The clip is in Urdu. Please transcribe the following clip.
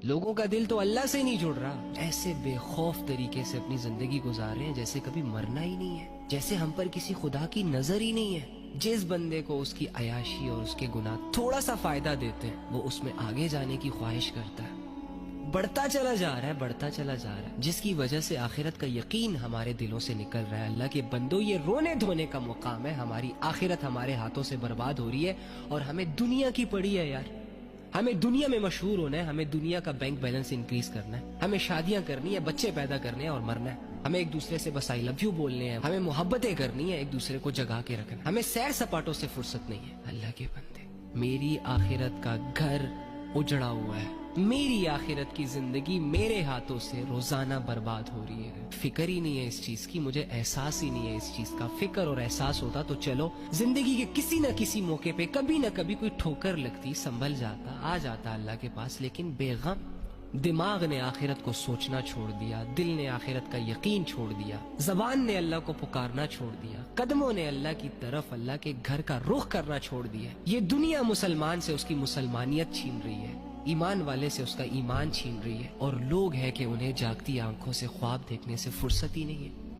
لوگوں کا دل تو اللہ سے نہیں جڑ رہا، ایسے بے خوف طریقے سے اپنی زندگی گزار رہے ہیں جیسے کبھی مرنا ہی نہیں ہے، جیسے ہم پر کسی خدا کی نظر ہی نہیں ہے۔ جس بندے کو اس کی عیاشی اور اس کے گناہ تھوڑا سا فائدہ دیتے ہیں وہ اس میں آگے جانے کی خواہش کرتا ہے، بڑھتا چلا جا رہا ہے، بڑھتا چلا جا رہا ہے، جس کی وجہ سے آخرت کا یقین ہمارے دلوں سے نکل رہا ہے۔ اللہ کے بندو، یہ رونے دھونے کا مقام ہے، ہماری آخرت ہمارے ہاتھوں سے برباد ہو رہی ہے اور ہمیں دنیا کی پڑی ہے یار۔ ہمیں دنیا میں مشہور ہونا ہے، ہمیں دنیا کا بینک بیلنس انکریز کرنا ہے، ہمیں شادیاں کرنی ہے، بچے پیدا کرنے ہیں اور مرنا ہے، ہمیں ایک دوسرے سے بس آئی لو یو بولنے ہیں، ہمیں محبتیں کرنی ہے، ایک دوسرے کو جگا کے رکھنا ہے، ہمیں سیر سپاٹوں سے فرصت نہیں ہے۔ اللہ کے بندے، میری آخرت کا گھر اجڑا ہوا ہے، میری آخرت کی زندگی میرے ہاتھوں سے روزانہ برباد ہو رہی ہے، فکر ہی نہیں ہے اس چیز کی، مجھے احساس ہی نہیں ہے اس چیز کا۔ فکر اور احساس ہوتا تو چلو زندگی کے کسی نہ کسی موقع پہ کبھی نہ کبھی کوئی ٹھوکر لگتی، سنبھل جاتا، آ جاتا اللہ کے پاس، لیکن بے غم دماغ نے آخرت کو سوچنا چھوڑ دیا، دل نے آخرت کا یقین چھوڑ دیا، زبان نے اللہ کو پکارنا چھوڑ دیا، قدموں نے اللہ کی طرف، اللہ کے گھر کا رخ کرنا چھوڑ دیا۔ یہ دنیا مسلمان سے اس کی مسلمانیت چھین رہی ہے، ایمان والے سے اس کا ایمان چھین رہی ہے، اور لوگ ہیں کہ انہیں جاگتی آنکھوں سے خواب دیکھنے سے فرصت ہی نہیں ہے۔